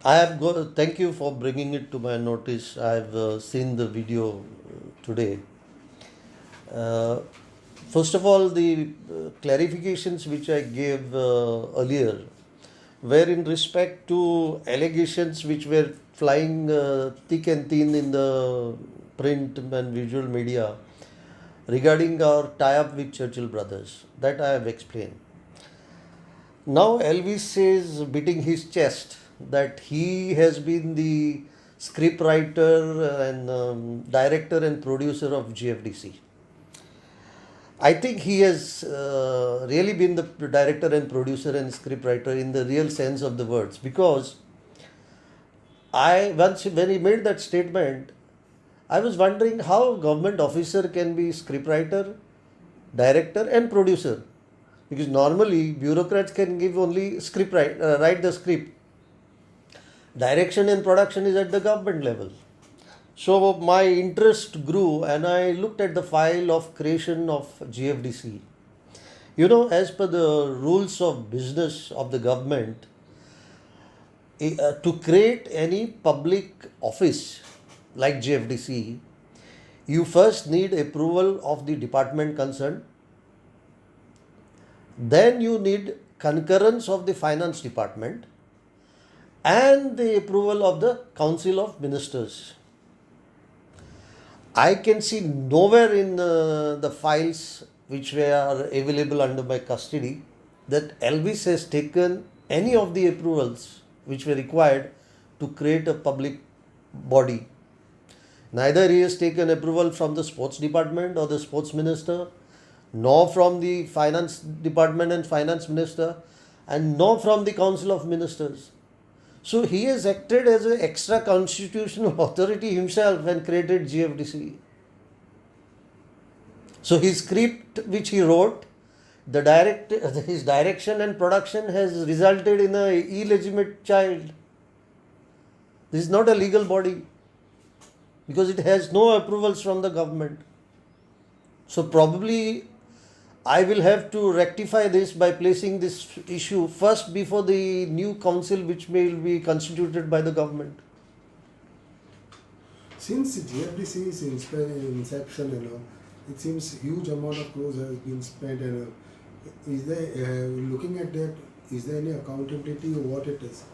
Thank you for bringing it to my notice. I've seen the video today. Uh, First of all, the clarifications which I gave earlier were in respect to allegations which were flying thick and thin in the print and visual media regarding our tie up with Churchill Brothers. That I have explained. Now Elvis says, beating his chest, that he has been the scriptwriter and director and producer of GFDC. I think he has really been the director and producer and scriptwriter in the real sense of the words, because I once when he made that statement, I was wondering how a government officer can be scriptwriter, director and producer, because normally bureaucrats can give only write the script. Direction and production is at the government level. So my interest grew and I looked at the file of creation of GFDC. As per the rules of business of the government, to create any public office like GFDC, you first need approval of the department concerned. Then you need concurrence of the finance department and the approval of the Council of Ministers. I can see nowhere in the files which were available under my custody that Elvis has taken any of the approvals which were required to create a public body. Neither he has taken approval from the sports department or the sports minister, nor from the finance department and finance minister, and nor from the Council of Ministers. So he has acted as an extra constitutional authority himself and created GFDC. So his script which he wrote, his direction and production has resulted in a illegitimate child. This is not a legal body because it has no approvals from the government. So probably I will have to rectify this by placing this issue first before the new council which will be constituted by the government. Since GFDC is inception, it seems huge amount of crores has been spent. And is there looking at that? Is there any accountability or what it is?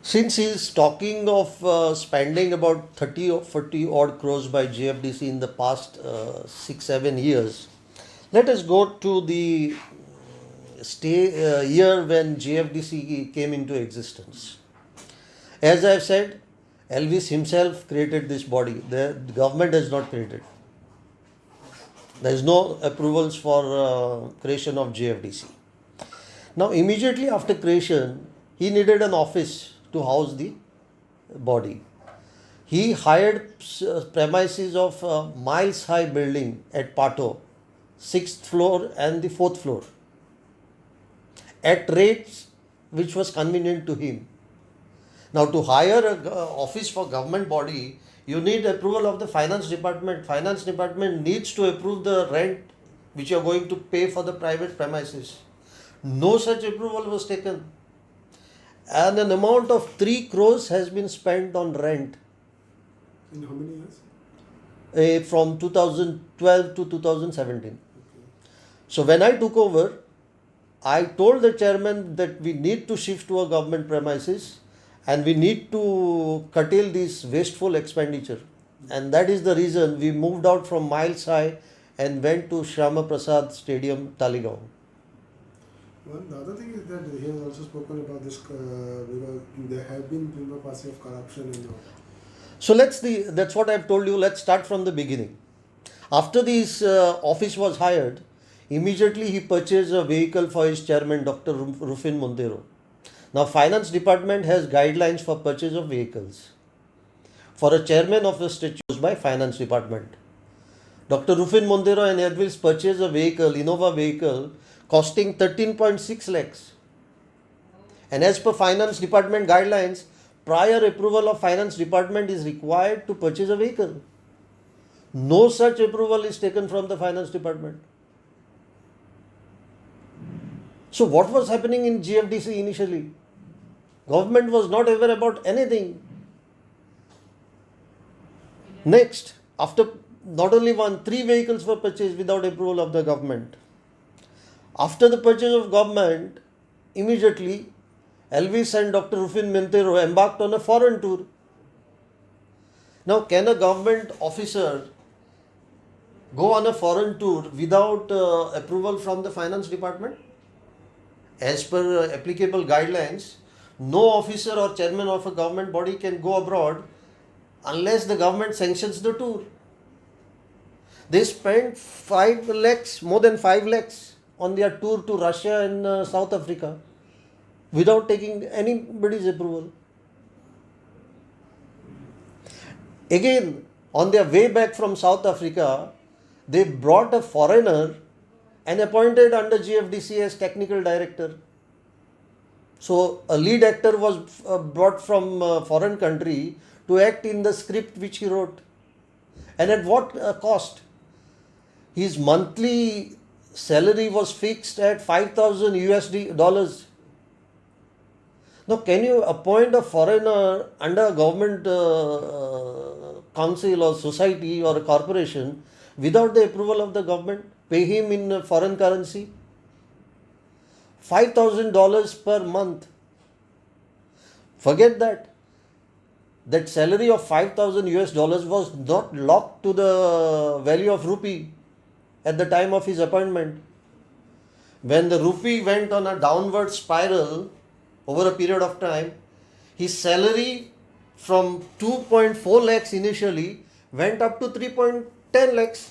Since he is talking of spending about 30 or 40 odd crores by GFDC in the past 6-7 years, let us go to the year when GFDC came into existence. As I have said, Elvis himself created this body. The government has not created. There is no approvals for creation of GFDC. Now, immediately after creation, he needed an office to house the body. He hired premises of a miles high building at Pato, 6th floor and the 4th floor, at rates which was convenient to him. Now, to hire an office for government body, you need approval of the finance department. Finance department needs to approve the rent which you are going to pay for the private premises. No such approval was taken. And an amount of 3 crores has been spent on rent. In how many years? From 2012 to 2017. Okay. So when I took over, I told the chairman that we need to shift to a government premises and we need to curtail this wasteful expenditure. And that is the reason we moved out from Miles High and went to Shyama Prasad Stadium, Talegaon. Well, the other thing is that he has also spoken about this because there have been prima facie of corruption and all. So that's what I've told you. Let's start from the beginning. After this office was hired, immediately he purchased a vehicle for his chairman, Dr. Rufin Montero. Now, finance department has guidelines for purchase of vehicles for a chairman of a statute by finance department. Dr. Rufin Montero and Elvis purchased a vehicle, Innova vehicle, costing 13.6 lakhs. And as per finance department guidelines, prior approval of finance department is required to purchase a vehicle. No such approval is taken from the finance department. So what was happening in GFDC initially? Government was not aware about anything. Next, after not only one, 3 vehicles were purchased without approval of the government. After the purchase of government, immediately Elvis and Dr. Rufin Montero embarked on a foreign tour. Now, can a government officer go on a foreign tour without approval from the finance department? As per applicable guidelines, no officer or chairman of a government body can go abroad unless the government sanctions the tour. They spent 5 lakhs, more than 5 lakhs on their tour to Russia and South Africa without taking anybody's approval. Again, on their way back from South Africa, they brought a foreigner and appointed under GFDC as technical director. So a lead actor was brought from a foreign country to act in the script which he wrote. And at what cost? His monthly salary was fixed at 5,000 USD dollars. Now, can you appoint a foreigner under a government council or society or a corporation without the approval of the government? Pay him in foreign currency? $5,000 per month. Forget that. That salary of 5,000 US dollars was not locked to the value of rupee at the time of his appointment. When the rupee went on a downward spiral over a period of time, his salary from 2.4 lakhs initially went up to 3.10 lakhs.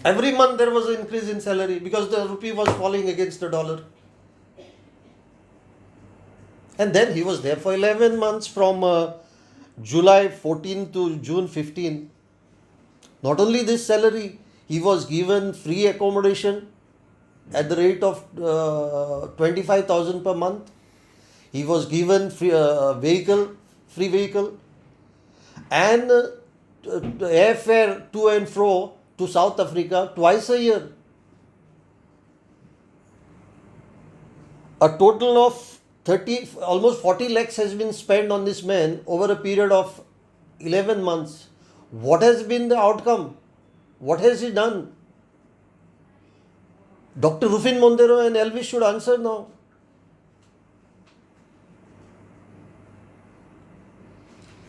Every month there was an increase in salary because the rupee was falling against the dollar. And then he was there for 11 months from July 14 to June 15. Not only this salary, he was given free accommodation at the rate of 25,000 per month. He was given free vehicle and airfare to and fro to South Africa twice a year. A total of almost 40 lakhs has been spent on this man over a period of 11 months. What has been the outcome? What has he done? Dr. Rufin Montero and Elvis should answer now.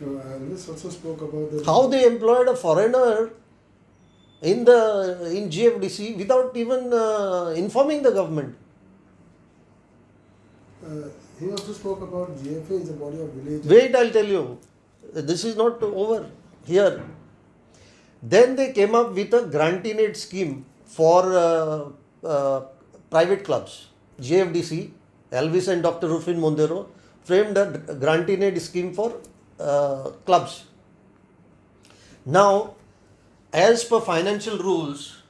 Elvis also spoke about the How they employed a foreigner in GFDC without even informing the government. He also spoke about GFA is a body of village. Wait, I'll tell you. This is not over here. Then they came up with a grant-in-aid scheme for private clubs. GFDC, Elvis and Dr. Rufin Montero framed a grant-in-aid scheme for clubs. Now, as per financial rules,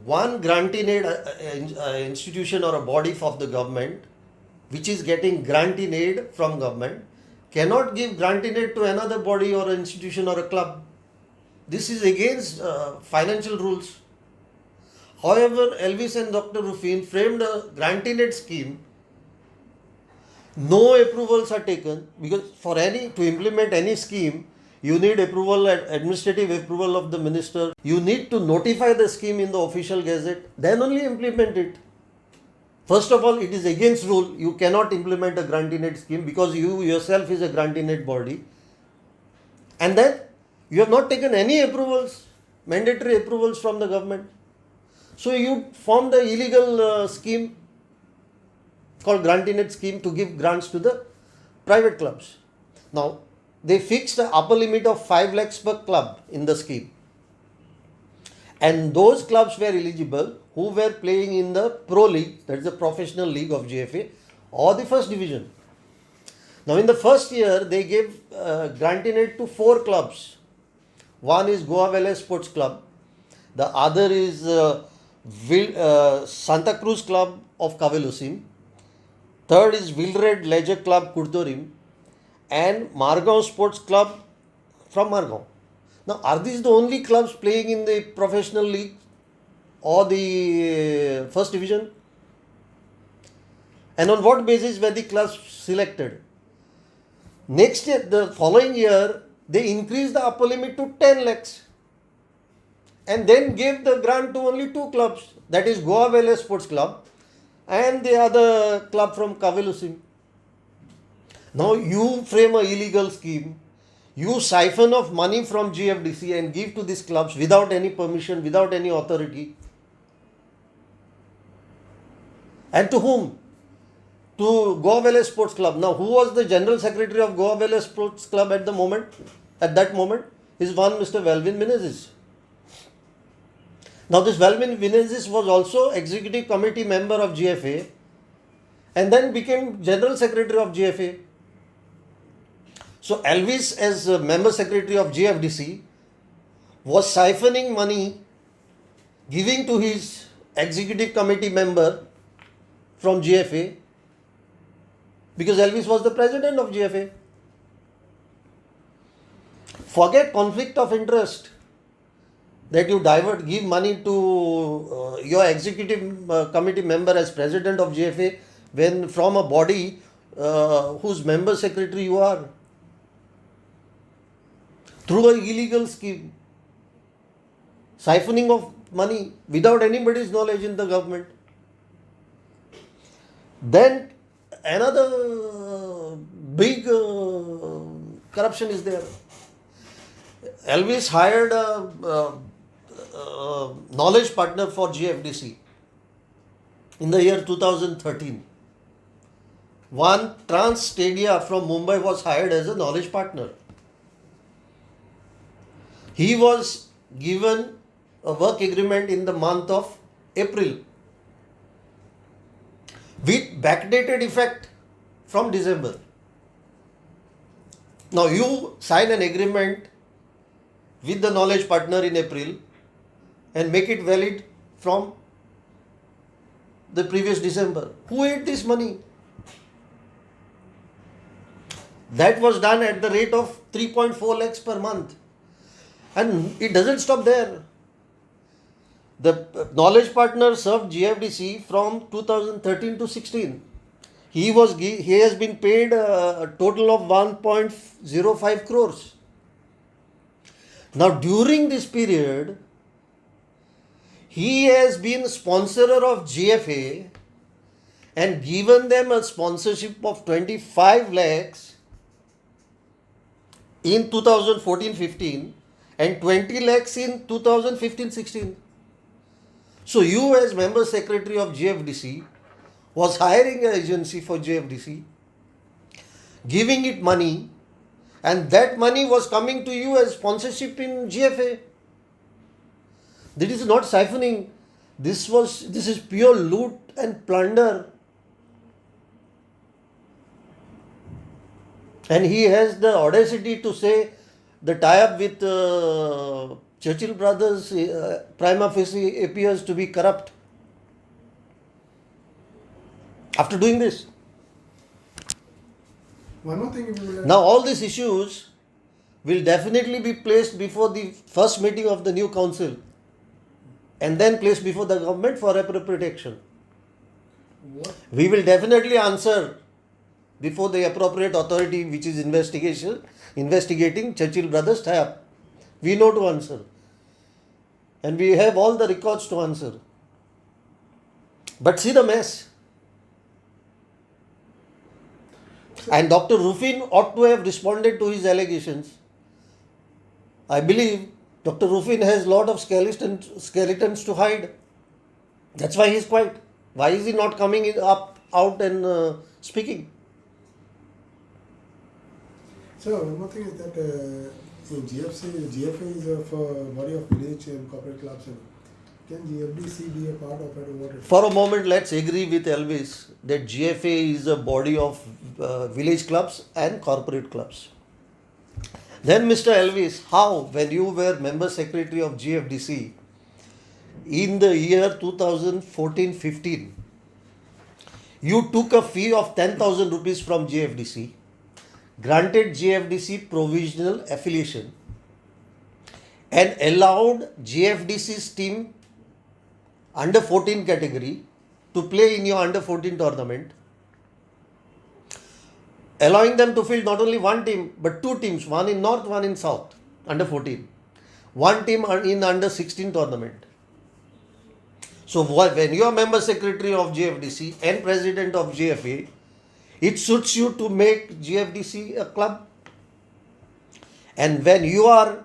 one grant-in-aid institution or a body of the government which is getting grant-in-aid from government cannot give grant-in-aid to another body or institution or a club. This is against financial rules. However, Elvis and Dr. Rufin framed a grant-in-aid scheme. No approvals are taken because to implement any scheme, you need administrative approval of the minister. You need to notify the scheme in the official gazette, then only implement it. First of all, it is against rule. You cannot implement a grant-in-aid scheme because you yourself is a grant-in-aid body. And then you have not taken any approvals, mandatory approvals from the government. So you formed the illegal scheme called grant-in-aid scheme to give grants to the private clubs. Now, they fixed an upper limit of 5 lakhs per club in the scheme. And those clubs were eligible who were playing in the Pro League, that is the professional league of GFA, or the first division. Now, in the first year, they gave grant-in-aid to 4 clubs. One is Goa Valley Sports Club. The other is Santa Cruz Club of Cavelosim. Third is Wilred Leisure Club Kurdorim. And Margao Sports Club from Margao. Now, are these the only clubs playing in the professional league or the first division? And on what basis were the clubs selected? Next year, the following year, they increased the upper limit to 10 lakhs and then gave the grant to only two clubs, that is Goa Valley Sports Club and the other club from Kavelusing. Now you frame a illegal scheme, you siphon off money from GFDC and give to these clubs without any permission, without any authority. And to whom? To Goa Valley Sports Club. Now, who was the General Secretary of Goa Valley Sports Club at the moment? At that moment, is one Mr. Velvin Menezes. Now, this Velvin Menezes was also Executive Committee member of GFA and then became General Secretary of GFA. So, Elvis, as a member secretary of GFDC, was siphoning money, giving to his Executive Committee member from GFA, because Elvis was the president of GFA. Forget conflict of interest, that you give money to your executive committee member as president of GFA when from a body whose member secretary you are, through an illegal scheme, siphoning of money without anybody's knowledge in the government. Then another big corruption is there. Elvis hired a knowledge partner for GFDC in the year 2013. One Trans Stadia from Mumbai was hired as a knowledge partner. He was given a work agreement in the month of April with backdated effect from December. Now you sign an agreement with the knowledge partner in April and make it valid from the previous December. Who ate this money? That was done at the rate of 3.4 lakhs per month. And it doesn't stop there. The knowledge partner served GFDC from 2013 to 16. He has been paid a total of 1.05 crores. Now during this period, he has been sponsorer of GFA and given them a sponsorship of 25 lakhs in 2014-15 and 20 lakhs in 2015-16. So you as member secretary of GFDC was hiring an agency for GFDC, giving it money, and that money was coming to you as sponsorship in GFA. This is not siphoning. This is pure loot and plunder. And he has the audacity to say the tie-up with Churchill Brothers prima facie appears to be corrupt. After doing this. One more thing, Now all these issues will definitely be placed before the first meeting of the new council and then placed before the government for appropriate action. what We will definitely answer before the appropriate authority which is investigating Churchill Brothers tie-up. We know to answer. And we have all the records to answer. But see the mess. And Dr. Rufin ought to have responded to his allegations. I believe Dr. Rufin has a lot of skeletons to hide. That's why he's quiet. Why is he not coming out and speaking? So one more thing is that in GFA is for body of village and corporate clubs. And can GFDC be a part of it or what? For a moment, let's agree with Elvis that GFA is a body of village clubs and corporate clubs. Then Mr. Elvis, how, when you were member secretary of GFDC in the year 2014-15, you took a fee of 10,000 rupees from GFDC, granted GFDC provisional affiliation and allowed GFDC's team under 14 category to play in your under 14 tournament, allowing them to field not only one team but two teams, one in North, one in South, under 14. One team in under 16 tournament. So when you are member secretary of GFDC and president of GFA, it suits you to make GFDC a club. And when you are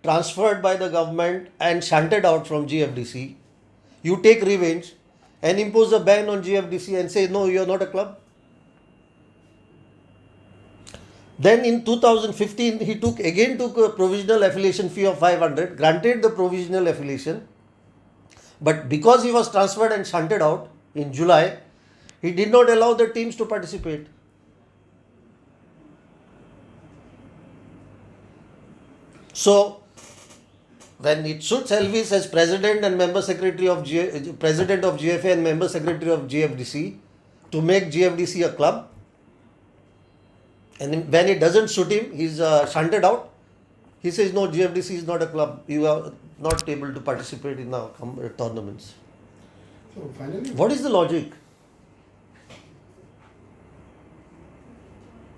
transferred by the government and shunted out from GFDC, you take revenge and impose a ban on GFDC and say, no, you are not a club. Then in 2015, he took a provisional affiliation fee of 500, granted the provisional affiliation. But because he was transferred and shunted out in July, he did not allow the teams to participate. So, when it suits Elvis as president and member secretary of president of GFA and member secretary of GFDC to make GFDC a club, and when it doesn't suit him, he's shunted out. He says, no, GFDC is not a club. You are not able to participate in our tournaments. So finally, What is the logic?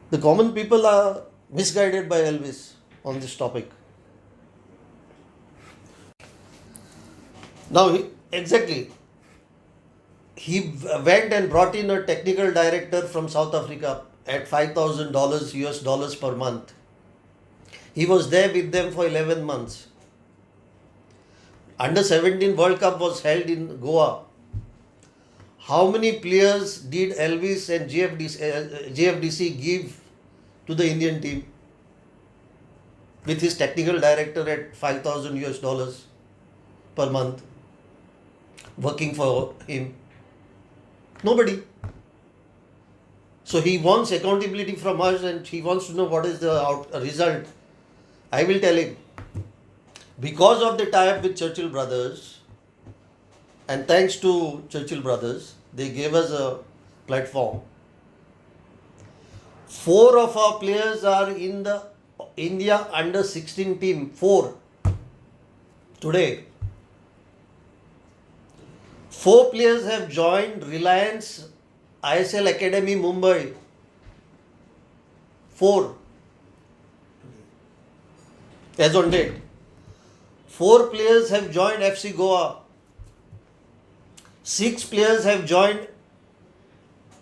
The common people are misguided by Elvis on this topic. Now, he went and brought in a technical director from South Africa at $5,000 US dollars per month. He was there with them for 11 months. Under 17 World Cup was held in Goa. How many players did Elvis and GFDC give to the Indian team with his technical director at 5,000 US dollars per month working for him? Nobody. So he wants accountability from us and he wants to know what is the result. I will tell him. Because of the tie-up with Churchill Brothers, and thanks to Churchill Brothers, they gave us a platform. 4 of our players are in the India under 16 team. 4 today. 4 players have joined Reliance ISL Academy Mumbai. 4 as on date. 4 players have joined FC Goa. 6 players have joined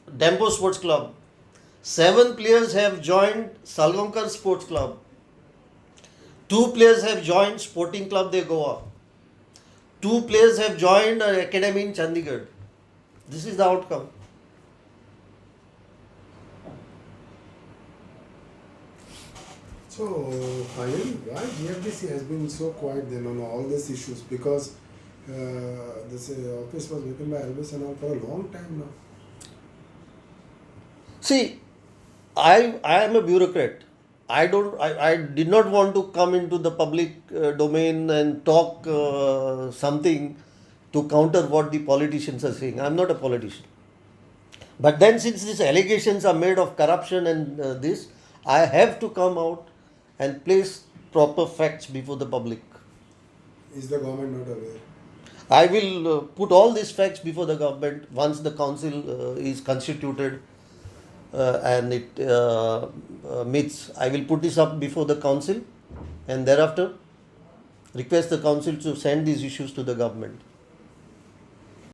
Dempo Sports Club. 7 players have joined Salgaonkar Sports Club. 2 players have joined Sporting Club de Goa. 2 players have joined an academy in Chandigarh. This is the outcome. so finally, why GFDC has been so quiet then on all these issues? Because this office was written by Elvis and all for a long time now. See, I am a bureaucrat. I did not want to come into the public domain and talk something to counter what the politicians are saying. I am not a politician. But then since these allegations are made of corruption and this, I have to come out and place proper facts before the public. Is the government not aware? I will put all these facts before the government once the council is constituted and it meets. I will put this up before the council and thereafter request the council to send these issues to the government.